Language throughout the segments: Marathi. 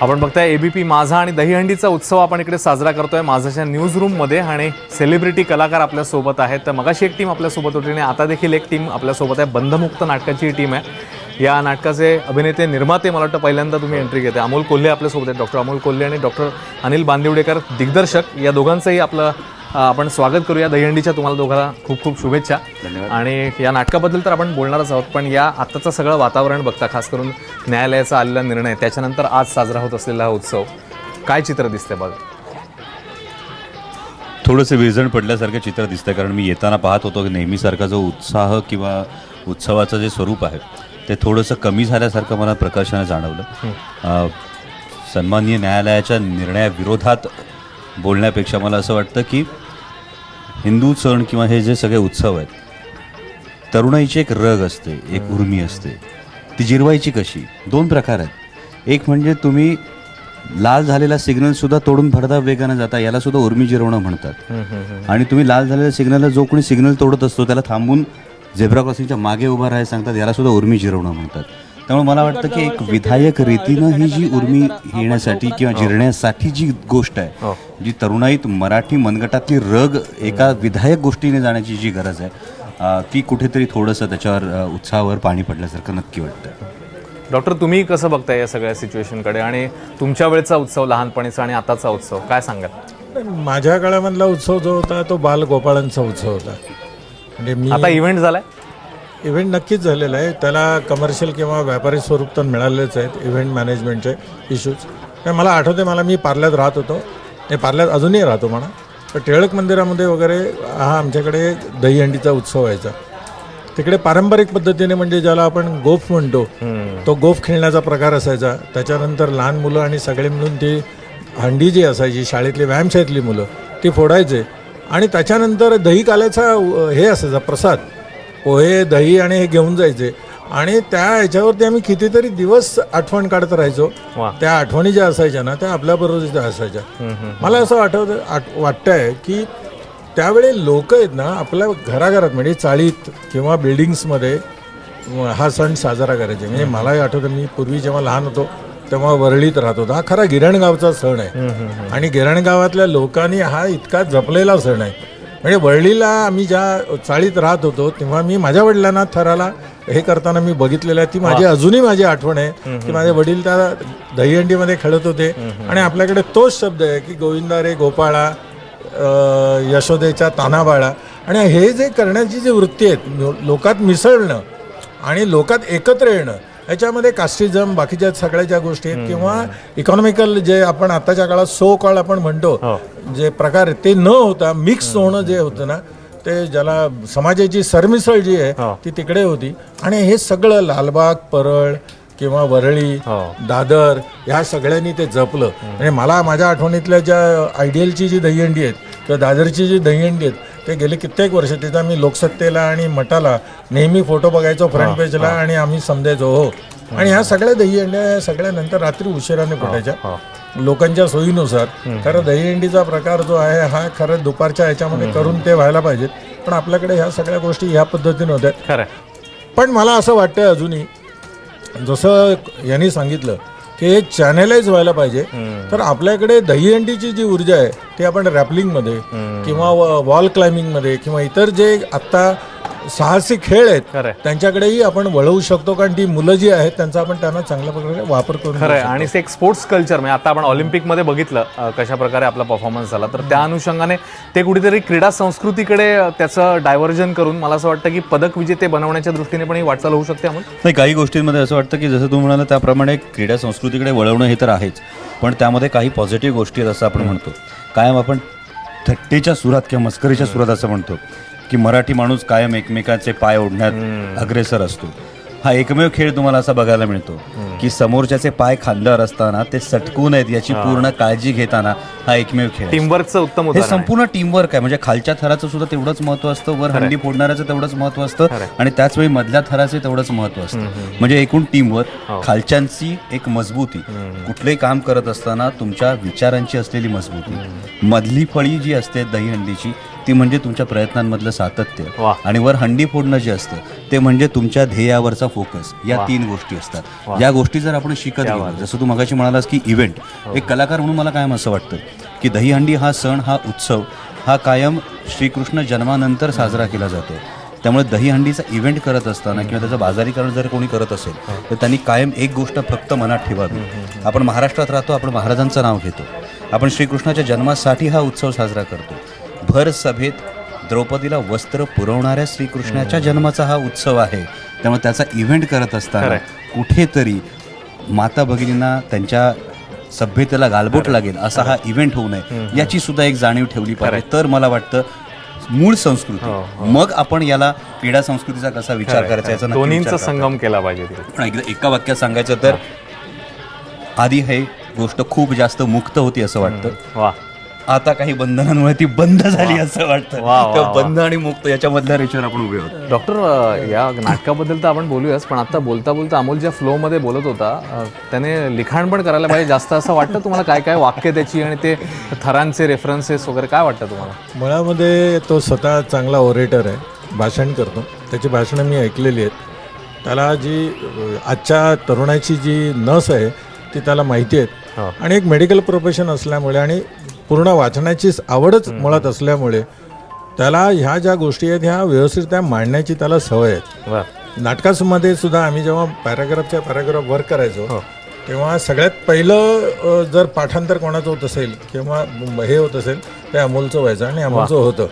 आपण बघताय एबीपी माझा आणि दहीहंडीचा उत्सव आपण इकडे साजरा करतोय माझाच्या न्यूज रूममध्ये आणि सेलिब्रिटी कलाकार आपल्यासोबत आहेत. तर मगाशी एक टीम आपल्यासोबत होती आणि आता देखील एक टीम आपल्यासोबत आहे. बंधमुक्त नाटकाची टीम आहे. या नाटकाचे अभिनेते निर्माते मला वाटतं पहिल्यांदा तुम्ही एंट्री घेते. अमोल कोल्हे आपल्यासोबत आहेत. डॉक्टर अमोल कोल्हे आणि डॉक्टर अनिल बांदिवडेकर दिग्दर्शक. या दोघांचंही आपलं आपण स्वागत करूया. दहीहंडीच्या तुम्हाला दोघांना खूप खूप शुभेच्छा. आणि या नाटकाबद्दल तर आपण बोलणारच आहोत, पण या आत्ताचं सगळं वातावरण बघता, खास करून न्यायालयाचा आलेला निर्णय, त्याच्यानंतर आज साजरा होत असलेला हा उत्सव, काय चित्र दिसतंय बघ? थोडंसं विरजण पडल्यासारखं चित्र दिसतंय. कारण मी येताना पाहत होतो की नेहमीसारखा जो उत्साह किंवा उत्सवाचं जे स्वरूप आहे ते थोडंसं कमी झाल्यासारखं मला प्रकर्षाने जाणवलं. सन्माननीय न्यायालयाच्या निर्णयाविरोधात बोलण्यापेक्षा मला असं वाटतं की हिंदू सण किंवा हे जे सगळे उत्सव आहेत, तरुणाईची एक रग असते, एक उर्मी असते, ती जिरवायची कशी? दोन प्रकार आहेत. एक म्हणजे तुम्ही लाल झालेला सिग्नलसुद्धा तोडून भरधाव वेगानं जाता, याला सुद्धा उर्मी जिरवणं म्हणतात. आणि तुम्ही लाल झालेल्या सिग्नलला जो कोणी सिग्नल तोडत असतो त्याला थांबून झेब्रा क्रॉसिंगच्या मागे उभा राहायला सांगतात, याला सुद्धा उर्मी जिरवणं म्हणतात. त्यामुळे मला वाटतं की एक विधायक रीतीनं ही जी उर्मी येण्यासाठी किंवा जिरण्यासाठी जी गोष्ट आहे, जी तरुणाईत मराठी मनगटातली रग एका विधायक गोष्टीने जाण्याची जी गरज आहे, ती कुठेतरी थोडंसं त्याच्यावर उत्साहावर पाणी पडल्यासारखं नक्की वाटतं. डॉक्टर, तुम्ही कसं बघताय या सगळ्या सिच्युएशनकडे आणि तुमच्या वेळचा उत्सव, लहानपणीचा आणि आताचा उत्सव, काय सांगाल? माझ्या काळामधला उत्सव जो होता तो बालगोपाळांचा उत्सव होता. म्हणजे मी आता इव्हेंट झालाय, इव्हेंट नक्कीच झालेला आहे. त्याला कमर्शियल किंवा व्यापारी स्वरूप तर मिळालेच आहेत इव्हेंट मॅनेजमेंटचे इश्यूज. मला आठवते, मी पार्ल्यात राहत होतो, हे पार्ल्यात अजूनही राहतो म्हणा. तर टिळक मंदिरामध्ये वगैरे हा आमच्याकडे दहीहंडीचा उत्सव व्हायचा. तिकडे पारंपरिक पद्धतीने, म्हणजे ज्याला आपण गोफ म्हणतो, तो गोफ खेळण्याचा प्रकार असायचा. त्याच्यानंतर लहान मुलं आणि सगळे मिळून ती हंडी जी असायची, शाळेतली व्यायामशाळेतली मुलं ती फोडायचे. आणि त्याच्यानंतर दही काल्याचा हे असायचा प्रसाद, पोहे दही आणि हे घेऊन जायचे. आणि त्या ह्याच्यावरती आम्ही कितीतरी दिवस आठवण काढत राहायचो. त्या आठवणी ज्या असायच्या ना, त्या आपल्याबरोबर ज्या असायच्या. मला असं वाटतंय की त्यावेळी लोक आहेत ना, आपल्या घराघरात म्हणजे चाळीत किंवा बिल्डिंग्समध्ये हा सण साजरा करायचे. म्हणजे मलाही आठवतं, मी पूर्वी जेव्हा लहान होतो तेव्हा वरळीत राहत होता. हा खरा गिरणगावचा सण आहे. आणि गिरणगावातल्या लोकांनी हा इतका जपलेला सण आहे. म्हणजे वरळीला आम्ही ज्या चाळीत राहत होतो तेव्हा मी माझ्या वडिलांना थराला हे करताना मी बघितलेलं आहे. ती माझी अजूनही माझी आठवण आहे की माझे वडील त्या दहीहंडीमध्ये खेळत होते. आणि आपल्याकडे तोच शब्द आहे की गोविंदा रे गोपाळा, यशोदेच्या तानाबाळा. आणि हे जे करण्याची जी वृत्ती आहेत, लोकात मिसळणं आणि लोकात एकत्र येणं, याच्यामध्ये कास्टिझम, बाकीच्या सगळ्या ज्या गोष्टी आहेत किंवा इकॉनॉमिकल जे आपण आताच्या काळात सो कॉल आपण म्हणतो जे प्रकार आहेत, ते न होता मिक्स होणं जे होतं ना, ते ज्याला समाजाची सरमिसळ जी आहे ती तिकडे होती. आणि हे सगळं लालबाग, परळ किंवा वरळी, दादर, ह्या सगळ्यांनी ते जपलं. म्हणजे मला माझ्या आठवणीतल्या ज्या आयडियलची जी दहीहंडी आहेत किंवा दादरची जी दहीहंडी आहेत, ते गेले कित्येक वर्ष तिथं आम्ही लोकसत्तेला आणि मठाला नेहमी फोटो बघायचो फ्रंट पेजला आणि आम्ही समजायचो हो. आणि ह्या सगळ्या दहीहंड्या सगळ्यानंतर रात्री उशिराने फुटायच्या लोकांच्या सोयीनुसार. खरं दहीहंडीचा प्रकार जो आहे हा खरं दुपारच्या ह्याच्यामध्ये करून ते व्हायला पाहिजेत. पण आपल्याकडे ह्या सगळ्या गोष्टी ह्या पद्धतीने होत्या. खरं. पण मला असं वाटतं अजूनही, जसं यांनी सांगितलं की हे चॅनलाइज व्हायला पाहिजे. तर आपल्याकडे दहीहंडीची जी ऊर्जा आहे ती आपण रॅपलिंगमध्ये किंवा वॉल क्लाइम्बिंगमध्ये किंवा इतर जे आत्ता साहसी खेळ आहेत त्यांच्याकडेही आपण वळवू शकतो. कारण ती मुलं जी आहेत त्यांचा आपण त्यांना चांगल्या प्रकारे वापर करू. खरं आहे. आणि एक स्पोर्ट्स कल्चर, म्हणजे आता आपण ऑलिम्पिकमध्ये बघितलं कशा प्रकारे आपला परफॉर्मन्स झाला, तर त्या अनुषंगाने ते कुठेतरी क्रीडा संस्कृतीकडे त्याचं डायव्हर्जन करून मला असं वाटतं की पदक विजेते बनवण्याच्या दृष्टीने पण ही वाटचाल होऊ शकते. नाही, काही गोष्टींमध्ये असं वाटतं की जसं तुम्ही म्हणाला त्याप्रमाणे क्रीडा संस्कृतीकडे वळवणं हे तर आहेच, पण त्यामध्ये काही पॉझिटिव्ह गोष्टी आहेत असं आपण म्हणतो. कायम आपण थट्टेच्या सुरात किंवा मस्करीच्या सुरात असं म्हणतो की मराठी माणूस कायम एकमेकाचे पाय ओढण्यात अग्रेसर असतो. हा एकमेव खेळ तुम्हाला असा बघायला मिळतो की समोरच्याचे पाय खांद्यावर असताना ते सटकू नयेत याची पूर्ण काळजी घेताना हा एकमेव खेळ. टीमवर्कचं उत्तम हे संपूर्ण टीमवर्क आहे. म्हणजे खालच्या थराचं सुद्धा तेवढंच महत्व असतं, वर हंडी फोडणाऱ्याचं तेवढंच महत्व असतं आणि त्याच वेळी मधल्या थराचे तेवढंच महत्व असतं. म्हणजे एकूण टीमवर्क, खालच्यांची एक मजबूती, कुठलंही काम करत असताना तुमच्या विचारांची असलेली मजबूती, मधली फळी जी असते दहीहंडीची ती म्हणजे तुमच्या प्रयत्नांमधलं सातत्य, आणि वर हंडी फोडणं जे असतं ते म्हणजे तुमच्या ध्येयावरचा फोकस, या 3 गोष्टी असतात. या गोष्टी जर आपण शिकत गेलो, जसं तू मगाशी म्हणालास की इव्हेंट, एक कलाकार म्हणून मला कायम असं वाटतं की दहीहंडी हा सण, हा उत्सव हा कायम श्रीकृष्ण जन्मानंतर साजरा केला जातो. त्यामुळे दहीहंडीचा इव्हेंट करत असताना किंवा त्याचं बाजारीकरण जर कोणी करत असेल तर त्यांनी कायम एक गोष्ट फक्त मनात ठेवावी. आपण महाराष्ट्रात राहतो, आपण महाराजांचं नाव घेतो, आपण श्रीकृष्णाच्या जन्मासाठी हा उत्सव साजरा करतो. भर सभेत द्रौपदीला वस्त्र पुरवणाऱ्या श्रीकृष्णाच्या जन्माचा हा उत्सव आहे. त्यामुळे त्याचा इव्हेंट करत असताना कुठेतरी माता भगिनींना त्यांच्या सभ्यतेला गालबोट लागेल असा हा इव्हेंट होऊ नये, याची सुद्धा एक जाणीव ठेवली पाहिजे. तर मला वाटतं मूळ संस्कृती, मग आपण याला क्रीडा संस्कृतीचा कसा विचार करायचा याचा नक्की दोन्हींचा विचार करता संगम केला पाहिजे. पण एका वाक्यात सांगायचं तर आधी हे गोष्ट खूप जास्त मुक्त होती असं वाटतं. वा, आता काही बंधनांमुळे ती बंद झाली असं वाटतं. त्या बंध आणि मुक्त याच्यामधल्या रेषेवर आपण उभे आहोत. डॉक्टर, या नाटकाबद्दल तर आपण बोलूयाच, पण आता बोलता बोलता अमोल ज्या फ्लोमध्ये बोलत होता त्याने लिखाण पण करायला पाहिजे जास्त असं वाटतं तुम्हाला? काय काय वाक्य त्याची आणि ते थरांचे रेफरन्सेस वगैरे काय वाटतं तुम्हाला? मुळामध्ये तो स्वतः चांगला ओरेटर आहे, भाषण करतो. त्याची भाषणं मी ऐकलेली आहेत. त्याला जी आजच्या तरुणाची जी नस आहे ती त्याला माहिती आहेत. आणि एक मेडिकल प्रोफेशन असल्यामुळे आणि पूर्ण वाचनाची आवडच मुळात असल्यामुळे त्याला ह्या ज्या गोष्टी आहेत ह्या व्यवस्थित त्या मांडण्याची त्याला सवय आहे. नाटकामध्ये सुद्धा आम्ही जेव्हा पॅराग्राफ वर्क करायचो तेव्हा सगळ्यात पहिलं जर पाठांतर कोणाचं होत असेल किंवा हे होत असेल ते अमोलचं व्हायचं आणि अमोलचं होतं.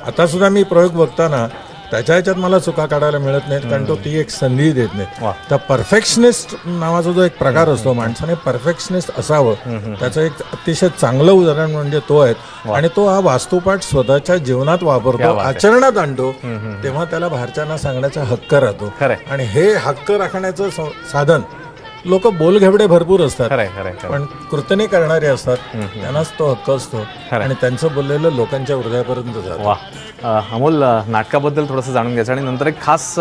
आता सुद्धा मी प्रयोग बघताना त्याच्या ह्याच्यात मला चुका काढायला मिळत नाहीत, कारण तो ती एक संधी देत नाही. तर परफेक्शनिस्ट नावाचा जो एक प्रकार असतो, माणसाने परफेक्शनिस्ट असावं, त्याचं एक अतिशय चांगलं उदाहरण म्हणजे तो आहे. आणि तो हा वास्तुपाठ स्वतःच्या जीवनात वापरतो, आचरणात आणतो, तेव्हा त्याला बाहेरच्यांना सांगण्याचा हक्क राहतो. आणि हे हक्क राखण्याचं साधन लोक बोलघेवडे भरपूर असतात, पण कृतीने करणारे असतात, त्यांनाच तो हक्क असतो आणि त्यांचं बोललेलं लोकांच्या हृदयापर्यंत जातं. वा, अमोल, नाटकाबद्दल थोडंसं जाणून घ्यायचं आणि नंतर एक खास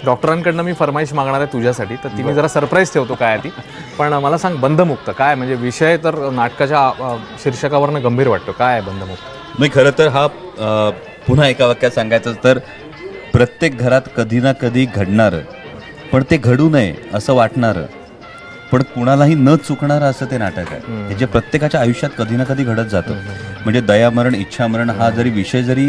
डॉक्टरांकडनं मी फरमाईश मागणार आहे तुझ्यासाठी, तर ती मी जरा सरप्राईज ठेवतो काय ती. पण मला सांग, बंधमुक्त काय म्हणजे विषय तर नाटकाच्या शीर्षकावरनं गंभीर वाटतो, काय आहे बंधमुक्त? नाही, खरं तर हा पुन्हा एका वाक्यात सांगायचं तर प्रत्येक घरात कधी ना कधी घडणारं, पण ते घडू नये असं वाटणारं, पण कुणालाही न चुकणारं असं ते नाटक आहे. हे जे प्रत्येकाच्या आयुष्यात कधी ना कधी घडत जातं. म्हणजे दयामरण, इच्छामरण हा जरी विषय जरी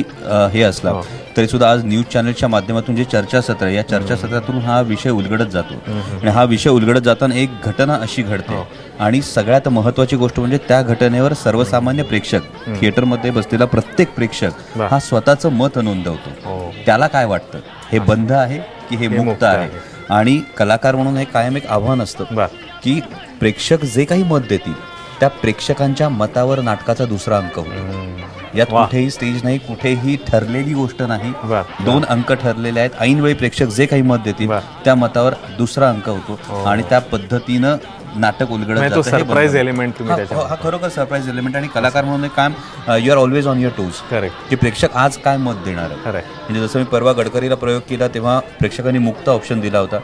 हे असला तरी सुद्धा आज न्यूज चॅनलच्या माध्यमातून जे चर्चासत्र आहे, या चर्चासत्रातून हा विषय उलगडत जातो. आणि हा विषय उलगडत जाताना एक घटना अशी घडते आणि सगळ्यात महत्त्वाची गोष्ट म्हणजे त्या घटनेवर सर्वसामान्य प्रेक्षक, थिएटरमध्ये बसलेला प्रत्येक प्रेक्षक हा स्वतःचं मत नोंदवतो. त्याला काय वाटतं, हे बंध आहे की हे मुक्त आहे? आणि कलाकार म्हणून हे कायम एक आव्हान असतं की प्रेक्षक जे काही मत देतील त्या प्रेक्षकांच्या मतावर नाटकाचा दुसरा अंक होतो. यात कुठेही स्टेज नाही, कुठेही ठरलेली गोष्ट नाही. 2 अंक ठरलेले आहेत. ऐनवेळी प्रेक्षक जे काही मत देतील त्या मतावर दुसरा अंक होतो आणि त्या पद्धतीनं नाटक उलगडत जातं. सरप्राईज एलिमेंट तुम्ही हा खरोखर सरप्राईज एलिमेंट. आणि कलाकार म्हणून एक काम, you are always on your toes. की प्रेक्षक आज काय मत देणार आहे. म्हणजे जसं मी परवा गडकरीला प्रयोग केला तेव्हा प्रेक्षकांनी मुक्त ऑप्शन दिला होता.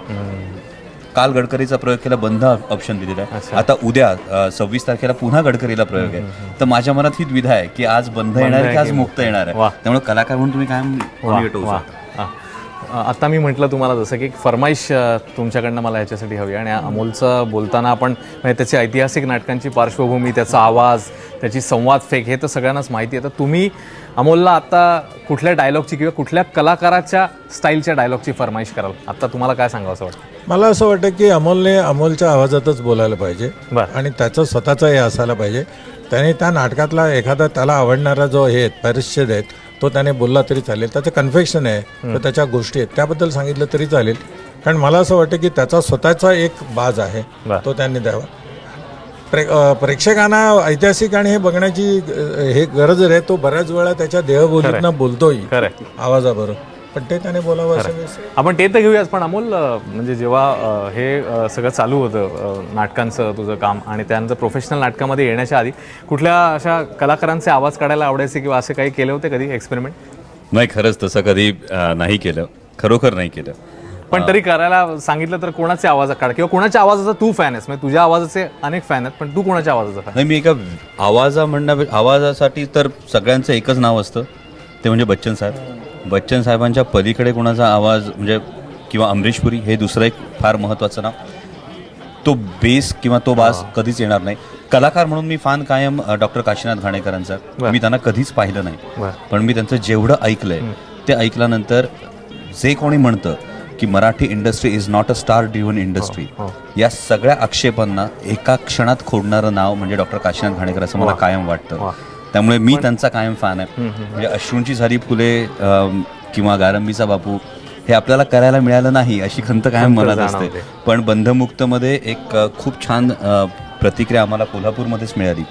काल गडकरीचा प्रयोग केला, बंध ऑप्शन दिलेला आहे. आता उद्या 26 तारखेला पुन्हा गडकरीला प्रयोग आहे. तर माझ्या मनात ही द्विधा आहे की आज बंध येणार आहे की आज मुक्त येणार आहे. त्यामुळे कलाकार म्हणून तुम्ही काय आता मी म्हटलं तुम्हाला जसं की एक फरमाईश तुमच्याकडनं मला ह्याच्यासाठी हवी. आणि अमोलचं बोलताना आपण म्हणजे त्याची ऐतिहासिक नाटकांची पार्श्वभूमी, त्याचा आवाज, त्याची संवाद फेक हे तर सगळ्यांनाच माहिती आहे. तर तुम्ही अमोलला आता कुठल्या डायलॉगची किंवा कुठल्या कलाकाराच्या स्टाईलच्या डायलॉगची फरमाईश कराल? आता तुम्हाला काय सांगावं असं वाटतं? मला असं वाटतं की अमोलने अमोलच्या आवाजातच बोलायला पाहिजे आणि त्याचं स्वतःचं हे असायला पाहिजे. त्याने त्या नाटकातला एखादा त्याला आवडणारा जो हे परिच्छेद आहेत तो त्याने बोलला तरी चालेल. त्याचं कन्फेक्शन आहे तर त्याच्या गोष्टी आहेत त्याबद्दल सांगितलं तरी चालेल. कारण मला असं वाटतं की त्याचा स्वतःचा एक बाज आहे तो त्यांनी द्यावा. प्रेक्षकांना ऐतिहासिक आणि हे बघण्याची हे गरज आहे. तो बऱ्याच वेळा त्याच्या देहबोलीतनं बोलतोय आवाजाबरोबर, पण ते त्याने बोलावं असं. आपण ते तर घेऊयाच. पण अमोल, म्हणजे जेव्हा हे सगळं चालू होतं नाटकांचं तुझं काम आणि त्यानंतर प्रोफेशनल नाटकामध्ये येण्याच्या आधी कुठल्या अशा कलाकारांचे आवाज काढायला आवडायचे किंवा असे काही केले होते कधी एक्सपेरिमेंट? नाही, खरंच तसं कधी नाही केलं, खरोखर नाही केलं. पण तरी करायला सांगितलं तर कोणाचे आवाज काढ किंवा कोणाच्या आवाजाचा तू फॅन आहेस? म्हणजे तुझ्या आवाजाचे अनेक फॅन आहेत, पण तू कोणाच्या आवाजाचा फॅन? नाही, मी एका आवाजासाठी तर सगळ्यांचं एकच नाव असतं, ते म्हणजे बच्चन साहेब. बच्चन साहेबांच्या पलीकडे कोणाचा आवाज म्हणजे किंवा अमरीश पुरी हे दुसरं एक फार महत्त्वाचं नाव. तो बेस किंवा तो बास कधीच येणार नाही. कलाकार म्हणून मी फान कायम डॉक्टर काशीनाथ घाणेकरांचा. मी त्यांना कधीच पाहिलं नाही, पण मी त्यांचं जेवढं ऐकलंय ते ऐकल्यानंतर जे कोणी म्हणतं की Marathi industry is not a star driven industry, या सगळ्या आक्षेपांना एका क्षणात खोडणारं नाव म्हणजे डॉक्टर काशीनाथ घाणेकर असं मला कायम वाटतं. त्यामुळे मी त्यांचा कायम फॅन आहे. म्हणजे अश्रूंची झाली फुले किंवा गारंबीचा बापू हे आपल्याला करायला मिळालं नाही अशी खंत कायम मनात असते. पण बंधमुक्तमध्ये एक खूप छान प्रतिक्रिया आम्हाला कोल्हापूरमध्येच मिळाली.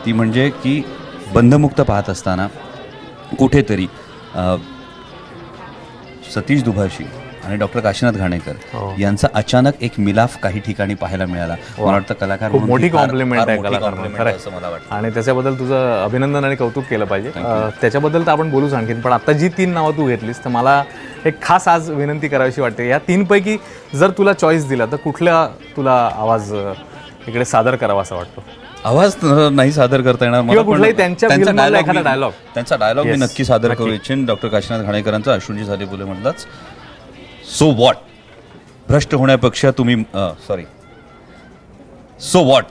ती म्हणजे की बंधमुक्त पाहत असताना कुठेतरी सतीश दुभाषी आणि डॉक्टर काशीनाथ घाणेकर यांचा अचानक एक मिलाफ काही ठिकाणी पाहायला मिळाला. मला वाटतं कलाकार खूप मोठी कॉम्प्लिमेंट आहे कलाकार असं मला वाटतं. आणि त्याच्याबद्दल तुझं अभिनंदन आणि कौतुक केलं पाहिजे. त्याच्याबद्दल तर आपण बोलूच आणखीन, पण आता जी 3 नावं तू घेतलीस तर मला एक खास आज विनंती करावीशी वाटते. या 3 पैकी जर तुला चॉईस दिला तर कुठला तुला आवाज इकडे सादर करावा असं वाटतो? आवाज नाही सादर करता येणार मला, पण त्यांचा डायलॉग मी नक्की सादर करू इच्छेन. डॉक्टर काशीनाथ घाणेकरांचा अश्रूंची झाली फुले मधलाच सो वॉट, भ्रष्ट होण्यापेक्षा तुम्ही सो वॉट,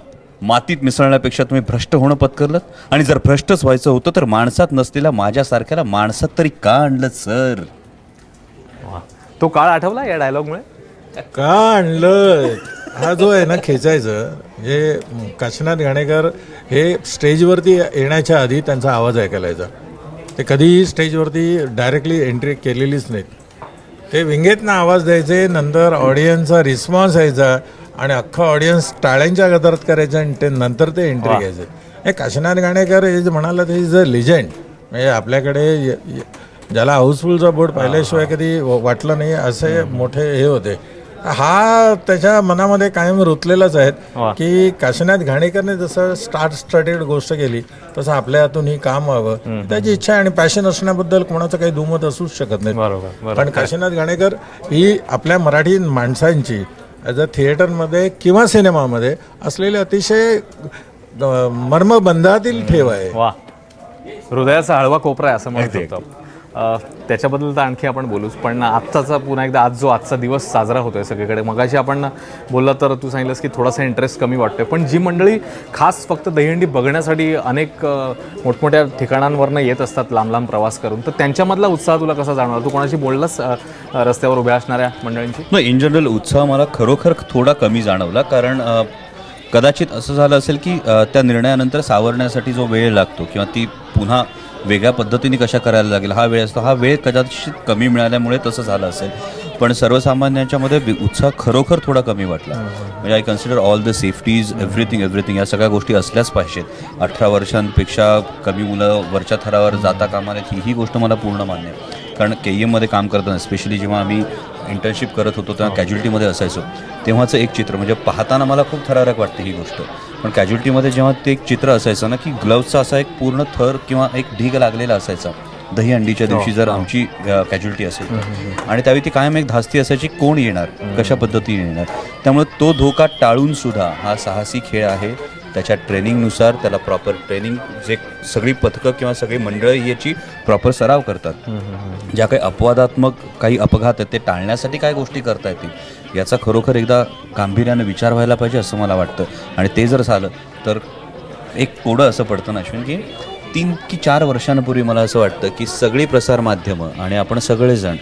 मातीत मिसळण्यापेक्षा तुम्ही भ्रष्ट होणं पत्करलं. आणि जर भ्रष्टच व्हायचं होतं तर माणसात नसलेल्या माझ्यासारख्याला माणसात तरी का आणलं सर? तो काळ आठवला या डायलॉगमुळे? का आणलं हा जो आहे ना खेचायचं, हे काशीनाथ घाणेकर हे स्टेजवरती येण्याच्या आधी त्यांचा आवाज ऐकायला यायचा. ते कधीही स्टेजवरती डायरेक्टली एंट्री केलेलीच नाहीत. ते विंगेतनं आवाज द्यायचे, नंतर ऑडियन्सचा रिस्पॉन्स यायचा आणि अख्खा ऑडियन्स टाळ्यांच्या गदारात करायचं आणि ते नंतर ते एंट्री घ्यायचे. हे काशीनाथ घाणेकर हे जे म्हणाला ते इज अ लिजेंड. म्हणजे आपल्याकडे ज्याला हाऊसफुलचा बोर्ड पाहिल्याशिवाय कधी वाटलं नाही असे मोठे हे होते. हा त्याच्या मनामध्ये कायम रुतलेलाच आहेत की काशीनाथ घाणेकरने जसं स्टार्टेड गोष्ट केली तसं आपल्या हातून ही काम व्हावं, त्याची इच्छा आणि पॅशन असण्याबद्दल कोणाचं काही दुमत असूच शकत नाही. पण काशीनाथ घाणेकर ही आपल्या मराठी माणसांची ॲज अ थिएटरमध्ये किंवा सिनेमामध्ये असलेले अतिशय मर्मबंधातील ठेव आहे. वा, हृदयाचा हळवा कोपरा आहे असं म्हणू शकतो. त्याच्याबद्दल तर आणखी आपण बोलूच, पण आत्ताचा पुन्हा एकदा आज जो आजचा दिवस साजरा होतोय सगळीकडे, मगाशी आपण बोलला तर तू सांगितलंस की थोडासा इंटरेस्ट कमी वाटतोय, पण जी मंडळी खास फक्त दहीहंडी बघण्यासाठी अनेक मोठमोठ्या ठिकाणांवरनं येत असतात लांब लांब प्रवास करून, तर त्यांच्यामधला उत्साह तुला कसा जाणवला? तू कोणाशी बोललास रस्त्यावर उभ्या असणाऱ्या मंडळींची? नाही, इन जनरल उत्साह मला खरोखर थोडा कमी जाणवला. कारण कदाचित असं झालं असेल की त्या निर्णयानंतर सावरण्यासाठी जो वेळ लागतो किंवा ती पुन्हा वेगळ्या पद्धतीने कशा करायला लागेल हा वेळ असतो, हा वेळ कदाचित कमी मिळाल्यामुळे तसं झालं असेल. पण सर्वसामान्यांच्यामध्ये उत्साह खरोखर थोडा कमी वाटला. म्हणजे I consider all the safeties, everything या सगळ्या गोष्टी असल्याच पाहिजेत. 18 वर्षांपेक्षा कमी मुलं वरच्या थरावर जाता कामा नयेत ही गोष्ट मला पूर्ण मान्य आहे. कारण KEMमध्ये काम करताना स्पेशली जेव्हा आम्ही इंटर्नशिप करत होतो तेव्हा कॅज्युअल्टीमध्ये असायचो, तेव्हाचं एक चित्र म्हणजे पाहताना मला खूप थरारक वाटते ही गोष्ट. पण कॅज्युअल्टीमध्ये जेव्हा ते एक चित्र असायचं ना की ग्लव्सचा असा एक पूर्ण थर किंवा एक ढीग लागलेला असायचा दहीहंडीच्या दिवशी जर आमची कॅज्युअल्टी असेल तर, आणि त्यावेळी ती कायम एक धास्ती असायची कोण येणार, कशा पद्धतीने येणार. त्यामुळे तो धोका टाळून सुद्धा हा साहसी खेळ आहे. त्याच्या ट्रेनिंगनुसार त्याला प्रॉपर ट्रेनिंग, जे सगळी पथकं किंवा सगळी मंडळं याची प्रॉपर सराव करतात. ज्या काही अपवादात्मक काही अपघात आहेत ते टाळण्यासाठी काय गोष्टी करता येतील याचा खरोखर एकदा गांभीर्यानं विचार व्हायला पाहिजे असं मला वाटतं. आणि ते जर झालं तर एक कोडं असं पडतं ना अश्विन की 3 की 4 वर्षांपूर्वी मला असं वाटतं की सगळी प्रसारमाध्यमं आणि आपण सगळेजण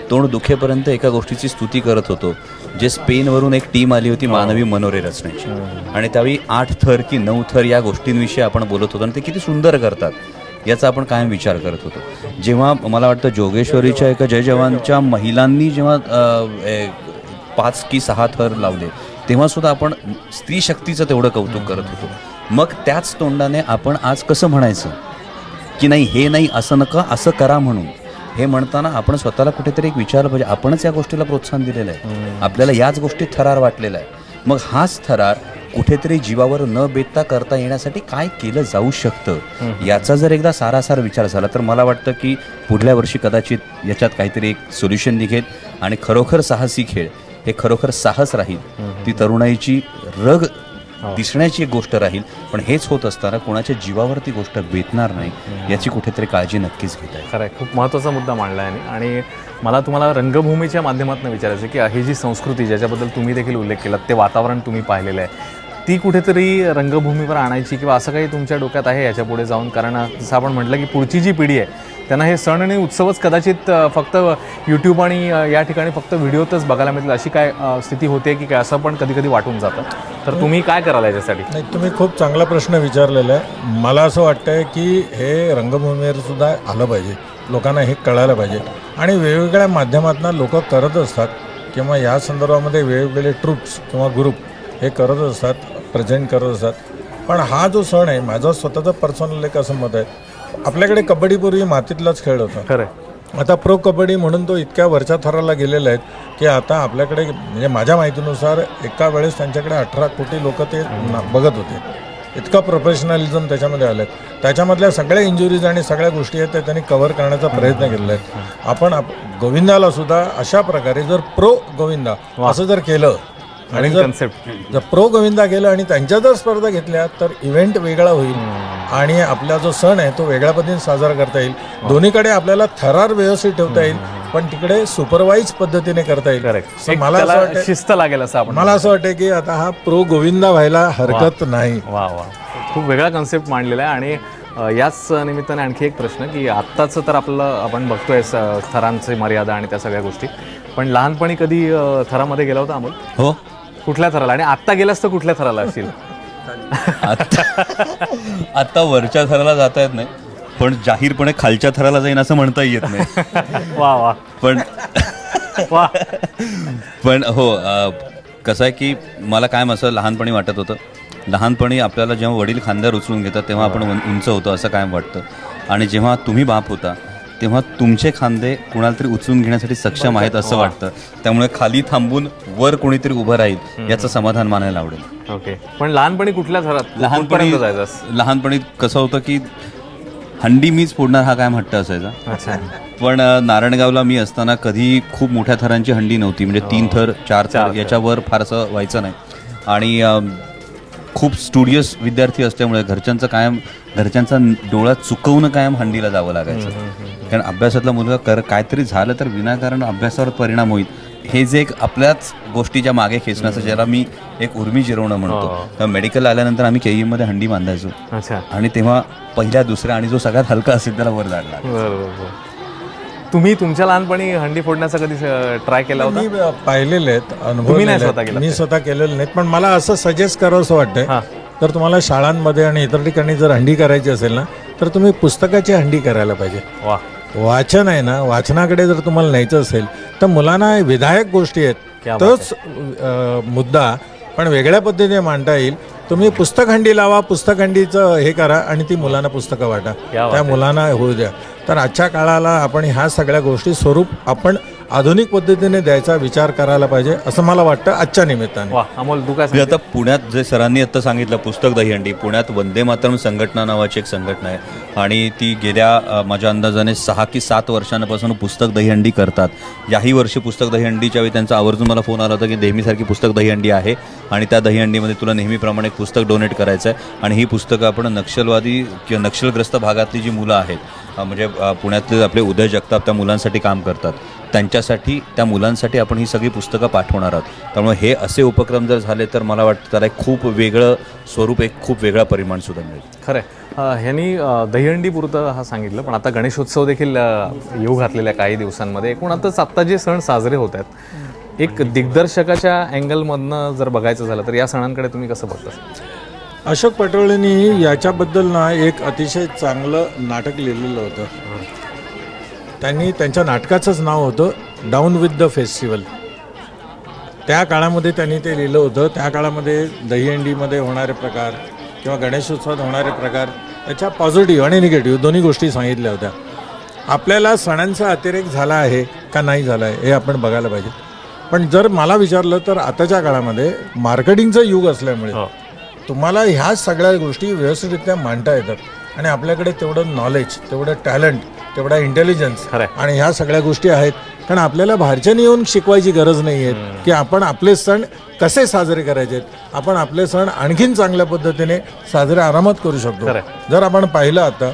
तोंड दुखेपर्यंत एका गोष्टीची स्तुती करत होतो, जे स्पेनवरून एक टीम आली होती मानवी मनोरे रचण्याची, आणि त्यावेळी 8 थर की 9 थर या गोष्टींविषयी आपण बोलत होतो आणि ते किती सुंदर करतात याचा आपण कायम विचार करत होतो. जेव्हा मला वाटतं जोगेश्वरीच्या एका जय जवानच्या महिलांनी जेव्हा 5 की 6 थर लावले तेव्हा सुद्धा आपण स्त्री शक्तीचं तेवढं कौतुक करत होतो. मग त्याच तोंडाने आपण आज कसं म्हणायचं की नाही हे नाही असं नका असं करा म्हणून, हे म्हणताना आपण स्वतःला कुठेतरी एक विचारलं पाहिजे आपणच या गोष्टीला प्रोत्साहन दिलेलं आहे, आपल्याला याच गोष्टीत थरार वाटलेला आहे. मग हाच थरार कुठेतरी जीवावर न बेतता करता येण्यासाठी काय केलं जाऊ शकतं याचा जर एकदा सारासार विचार झाला तर मला वाटतं की पुढल्या वर्षी कदाचित याच्यात काहीतरी एक सोल्युशन निघेल आणि खरोखर साहसी खेळ हे खरोखर साहस राहील, ती तरुणाईची रग दिसण्याची एक गोष्ट राहील. पण हेच होत असताना कोणाच्या जीवावर ती गोष्ट बेतणार नाही याची कुठेतरी काळजी नक्कीच घेत आहे. खरं आहे, खूप महत्त्वाचा मुद्दा मांडला आहे. आणि मला तुम्हाला रंगभूमीच्या माध्यमातून विचारायचं आहे की ही जी संस्कृती ज्याच्याबद्दल तुम्ही देखील उल्लेख केला, ते वातावरण तुम्ही पाहिलेलं आहे, ती कुठेतरी रंगभूमीवर आणायची किंवा असं काही तुमच्या डोक्यात आहे याच्या पुढे जाऊन? कारण जसं आपण म्हटलं की पुढची जी पिढी आहे त्यांना हे सण आणि उत्सवच कदाचित फक्त यूट्यूब आणि या ठिकाणी फक्त व्हिडिओतच बघायला मिळतील अशी काय स्थिती होते की काय, असं पण कधी कधी वाटून जातं. तर तुम्ही काय कराल याच्यासाठी? नाही, तुम्ही खूप चांगला प्रश्न विचारलेला आहे. मला असं वाटतं की हे रंगभूमीवर सुद्धा आलं पाहिजे, लोकांना हे कळायला पाहिजे. आणि वेगवेगळ्या माध्यमातून लोक करत असतात किंवा या संदर्भामध्ये वेगवेगळे ट्रुप्स किंवा ग्रुप हे करत असतात, प्रेझेंट करत असतात. पण हा जो सण आहे, माझं स्वतःचं पर्सनल एक असं मत आहे, आपल्याकडे कबड्डीपूर्वी मातीतलाच खेळ होता. खरं आता प्रो कबड्डी म्हणून तो इतक्या वरच्या थराला गेलेला आहे की आता आपल्याकडे म्हणजे माझ्या माहितीनुसार एका वेळेस त्यांच्याकडे 18 कोटी लोक ते बघत होते. इतका प्रोफेशनलिझम त्याच्यामध्ये आलं आहे. त्याच्यामधल्या सगळ्या इंजुरीज आणि सगळ्या गोष्टी आहेत त्या त्यांनी कव्हर करण्याचा प्रयत्न केलेला आहे. आपण गोविंदाला सुद्धा अशा प्रकारे जर प्रो गोविंदा असं जर केलं आणि जर प्रो गोविंदा केलं आणि त्यांच्या जर स्पर्धा घेतल्या तर इव्हेंट वेगळा होईल आणि आपला जो सण आहे तो वेगळ्या पद्धतीने साजरा करता येईल. दोन्हीकडे आपल्याला थरार व्यवस्थित ठेवता येईल, पण तिकडे सुपरवाईज पद्धतीने करता येईल. मला असं वाटतं शिस्त लागेल असं आपण. मला असं वाटतं की आता हा प्रो गोविंदा व्हायला हरकत नाही. वा वा, खूप वेगळा कन्सेप्ट मांडलेला आहे. आणि याच निमित्ताने आणखी एक प्रश्न की आत्ताचं तर आपलं आपण बघतोय थरांची मर्यादा आणि त्या सगळ्या गोष्टी, पण लहानपणी कधी थरामध्ये गेला होता अमोल? हो. कुठल्या थराला? आणि आत्ता गेलास तर कुठल्या थराला असतील? आता वरच्या थराला जाता येत नाही, पण जाहीरपणे खालच्या थराला जाईन असं म्हणता येत नाही. वा वा. पण वा. पण हो, कसं आहे की मला कायम असं लहानपणी वाटत होतं, लहानपणी आपल्याला जेव्हा वडील खांद्यावर उचलून घेतात तेव्हा आपण उंच होतो असं कायम वाटतं. आणि जेव्हा तुम्ही बाप होता तेव्हा तुमचे खांदे कुणाला तरी उचलून घेण्यासाठी सक्षम आहेत असं वाटतं. त्यामुळे खाली थांबून वर कोणीतरी उभं राहील याचं समाधान मानायला आवडेल. ओके, पण लहानपणी कुठल्या थरात? लहानपणी कसं होतं की हंडी मीच फोडणार हा कायम हट्ट असायचा. अच्छा. पण नारायणगावला मी असताना कधी खूप मोठ्या थरांची हंडी नव्हती, म्हणजे 3 थर 4 थर याच्यावर फारसं व्हायचं नाही. आणि खूप स्टुडियस विद्यार्थी असल्यामुळे घरच्यांचा डोळा चुकवून कायम हंडीला जावं लागायचं. कारण अभ्यासातला मुलगा काहीतरी झालं तर विनाकारण अभ्यासावर परिणाम होईल हे जे एक आपल्याच गोष्टीच्या मागे खेचण्याचं, ज्याला मी एक उर्मी जिरवणं म्हणतो. तर मेडिकल आल्यानंतर आम्ही केईमध्ये हंडी बांधायचो. अच्छा. आणि तेव्हा पहिल्या दुसऱ्या आणि जो सगळ्यात हलका असेल त्याला वर जायला लागला. तुम्ही तुमच्या लहानपणी हंडी फोडण्याचा कधी ट्राय केला होता? मी पाहिलेले आहेत, तुम्ही नाही स्वतः अनुभव केलं? मी स्वतः केलेलं नाहीत, पण मला असं सजेस्ट करावं असं वाटतंय, तर तुम्हाला शाळांमध्ये आणि इतर ठिकाणी जर हंडी करायची असेल ना तर तुम्ही पुस्तकाची हंडी करायला पाहिजे. वा. वाचन आहे ना, वाचनाकडे जर तुम्हाला न्यायचं असेल तर मुलांना विधायक गोष्टी आहेत तोच मुद्दा पण वेगळ्या पद्धतीने मांडता येईल. तुम्ही पुस्तक हंडी लावा, पुस्तक हंडीचं हे करा आणि ती मुलांना पुस्तकं वाटा, त्या मुलांना होऊ द्या. तर आजच्या काळाला आपण ह्या सगळ्या गोष्टी स्वरूप आपण आधुनिक पद्धतीने द्यायचा विचार करायला पाहिजे असं मला वाटतं आजच्या निमित्ताने. वा, अमोल तू काय म्हणजे आता पुण्यात जे सरांनी आता सांगितलं पुस्तक दहीहंडी, पुण्यात वंदे मातरम संघटना नावाची एक संघटना आहे आणि ती गेल्या माझ्या अंदाजाने 6 की 7 वर्षांपासून पुस्तक दहीहंडी करतात. याही वर्षी पुस्तक दहीहंडीच्या वेळी त्यांचा आवर्जून मला फोन आला होता की नेहमीसारखी पुस्तक दहीहंडी आहे आणि त्या दहीहंडीमध्ये तुला नेहमीप्रमाणे एक पुस्तक डोनेट करायचं आहे. आणि ही पुस्तकं आपण नक्षलवादी किंवा नक्षलग्रस्त भागातली जी मुलं आहेत, म्हणजे पुण्यातले आपले उदय जगताप त्या मुलांसाठी काम करतात, त्यांच्यासाठी त्या मुलांसाठी आपण ही सगळी पुस्तकं पाठवणार आहोत. त्यामुळे हे असे उपक्रम जर झाले तर मला वाटतं त्याला एक खूप वेगळं स्वरूप, एक खूप वेगळा परिमाण सुद्धा मिळेल. खरं आहे. ह्यांनी दहीहंडी पुरतं हा सांगितलं, पण आता गणेशोत्सव देखील येऊ घातलेल्या काही दिवसांमध्ये. एकूणातच आत्ता जे सण साजरे होत आहेत, एक दिग्दर्शकाच्या अँगलमधनं जर बघायचं झालं तर या सणांकडे तुम्ही कसं बघता? अशोक पटोळेंनी याच्याबद्दल ना एक अतिशय चांगलं नाटक लिहिलेलं होतं. त्यांनी त्यांच्या नाटकाचंच नाव होतं डाऊन विथ द फेस्टिवल. त्या काळामध्ये त्यांनी ते लिहिलं होतं. त्या काळामध्ये दहीहंडीमध्ये होणारे प्रकार किंवा गणेशोत्सवात होणारे प्रकार त्याच्या पॉझिटिव्ह आणि निगेटिव्ह दोन्ही गोष्टी सांगितल्या होत्या. आपल्याला सणांचा अतिरेक झाला आहे का नाही झाला आहे हे आपण बघायला पाहिजे. पण जर मला विचारलं तर आताच्या काळामध्ये मार्केटिंगचं युग असल्यामुळे तुम्हाला ह्या सगळ्या गोष्टी व्यवस्थितरित्या मांडता येतात आणि आपल्याकडे तेवढं नॉलेज, तेवढं टॅलेंट, तेवढा इंटेलिजन्स आणि ह्या सगळ्या गोष्टी आहेत. कारण आपल्याला बाहेरच्यानी येऊन शिकवायची गरज नाही आहे की आपण आपले सण कसे साजरे करायचे आहेत. आपण आपले सण आणखीन चांगल्या पद्धतीने साजरे आरामात करू शकतो. जर आपण पाहिलं आता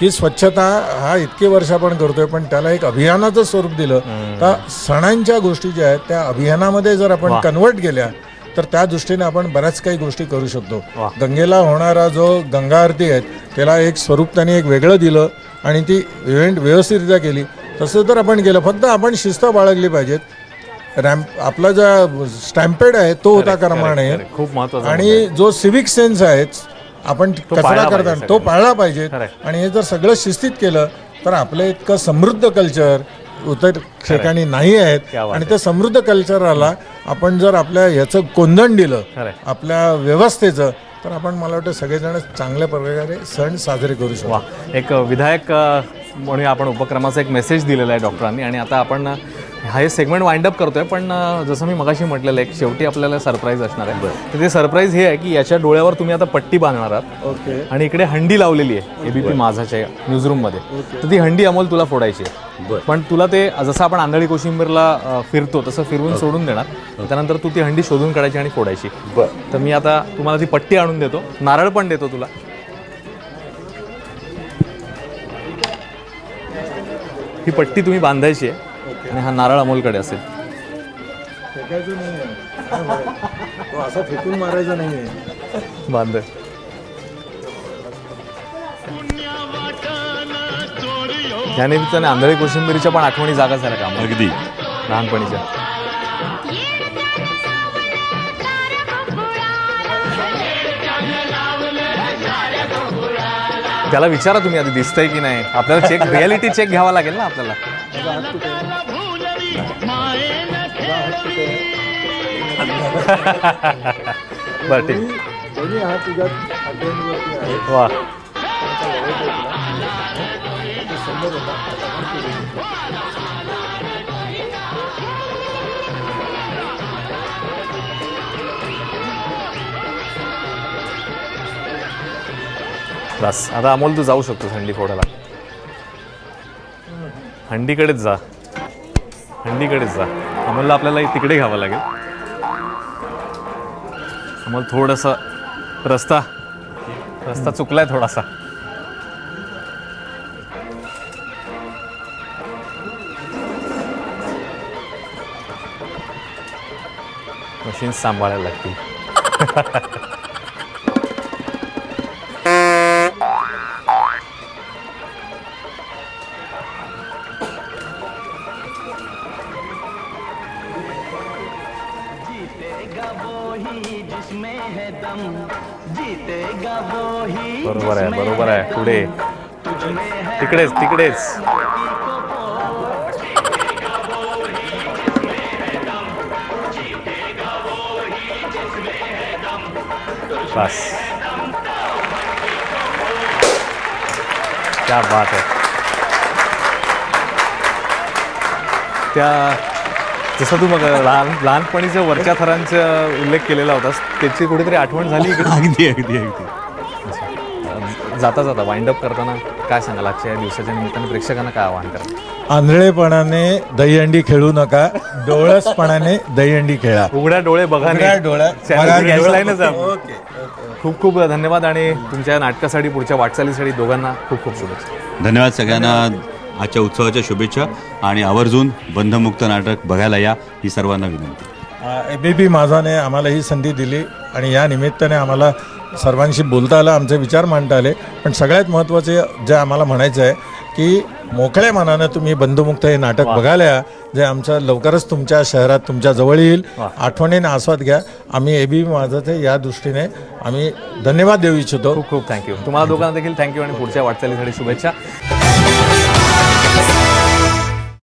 की स्वच्छता हा इतके वर्ष आपण करतोय, पण त्याला एक अभियानाचं स्वरूप दिलं तर सणांच्या गोष्टी ज्या आहेत त्या अभियानामध्ये जर आपण कन्वर्ट केल्या तर त्या दृष्टीने आपण बऱ्याच काही गोष्टी करू शकतो. गंगेला होणारा जो गंगा आरती आहे त्याला एक स्वरूप त्यांनी एक वेगळं दिलं आणि ती इव्हेंट व्यवस्थितरित्या केली. तसं तर आपण केलं, फक्त आपण शिस्त बाळगली पाहिजेत. रॅम्प आपला जो स्टॅम्पेड आहे तो होता क्रमाने, खूप महत्वाचं आणि जो सिव्हिक सेन्स आहे आपण कचरा करताना तो पाळला पाहिजे. आणि हे जर सगळं शिस्तीत केलं तर आपलं इतकं समृद्ध कल्चर इतर ठिकाणी नाही आहेत. आणि त्या समृद्ध कल्चरला आपण जर आपल्या याचं कोंदण दिलं आपल्या व्यवस्थेचं तर आपण मला वाटतं सगळेजण चांगल्या प्रकारे सण साजरे करू शकतो. एक विधायक म्हणून आपण उपक्रमाचा एक मेसेज दिलेला आहे डॉक्टरांनी. आणि आता आपण हे सेगमेंट वाइंड अप करतोय, पण जसं मी मगाशी म्हटलेलं आहे शेवटी आपल्याला सरप्राईज असणार आहे. तर ते सरप्राईज हे आहे की याच्या डोळ्यावर तुम्ही आता पट्टी बांधणार आहात. ओके. आणि इकडे हंडी लावलेली आहे एबीपी माझाच्या न्यूजरूममध्ये. तर ती हंडी अमोल तुला फोडायची आहे, पण तुला ते जसं आपण आंधळी कोशिंबीरला फिरतो तसं फिरवून सोडून देणार. त्यानंतर तू ती हंडी शोधून काढायची आणि फोडायची. तर मी आता तुम्हाला ती पट्टी आणून देतो, नारळ पण देतो तुला. ही पट्टी तुम्ही बांधायची आहे आणि हा नारळ अमोलकडे असेल. फेकायचं नाही, तो असा फेकून मारायचा नाहीये. बांध. या निमित्ताने आंधळी कोशिंबिरीच्या पण आठवणी जागा झाल्या का अगदी लहानपणीच्या? त्याला विचारा तुम्ही आधी दिसतंय की नाही. आपल्याला चेक रियालिटी चेक घ्यावा लागेल ना आपल्याला. बरं ठीक. वा बस आता अमोल तू जाऊ शकतोस हंडी फोडायला. हंडीकडेच जा, हंडीकडेच जा. अमोलला आपल्याला तिकडे घ्यावं लागेल. अमोल थोडंसं रस्ता चुकलाय थोडासा. मशीन्स सांभाळायला लागतील. बरोबर आहे, बरोबर आहे. पुढे तिकडेच तिकडेच. बस क्या बात आहे. त्या जसं तू मग लहानपणीच्या वरच्या थरांचा उल्लेख केलेला होतास त्याची कुठेतरी आठवण झाली इकडे. अगदी अगदी अगदी. जाता जाता वाइंड अप करताना काय सांगाल आजच्या दिवसाच्या निमित्ताने प्रेक्षकांना काय आवाहन करा? आंधळेपणाने दहीहंडी खेळू नका, डोळसपणाने दहीहंडी खेळा. उघड्या डोळे बघा. ओके. खूप खूप धन्यवाद आणि तुमच्या नाटकासाठी पुढच्या वाटचालीसाठी दोघांना खूप खूप शुभेच्छा. धन्यवाद सगळ्यांना. आजच्या उत्सवाच्या शुभेच्छा आणि आवर्जून बंधमुक्त नाटक बघायला या ही सर्वांना विनंती. एबीपी माझाने आम्हाला ही संधी दिली आणि या निमित्ताने आम्हाला सर्वांशी बोलता आलं, आमचे विचार मांडता आले. पण सगळ्यात महत्त्वाचे जे आम्हाला म्हणायचं आहे की मोकळ्या मनानं तुम्ही बंधुमुक्त हे नाटक बघायला या, जे आमचं लवकरच तुमच्या शहरात तुमच्या जवळ येईल. आठवणीने आस्वाद घ्या. आम्ही एबीपी माझाचे या दृष्टीने आम्ही धन्यवाद देऊ इच्छितो. खूप खूप थँक्यू. तुम्हाला दोघांना देखील थँक्यू आणि पुढच्या वाटचालीसाठी शुभेच्छा.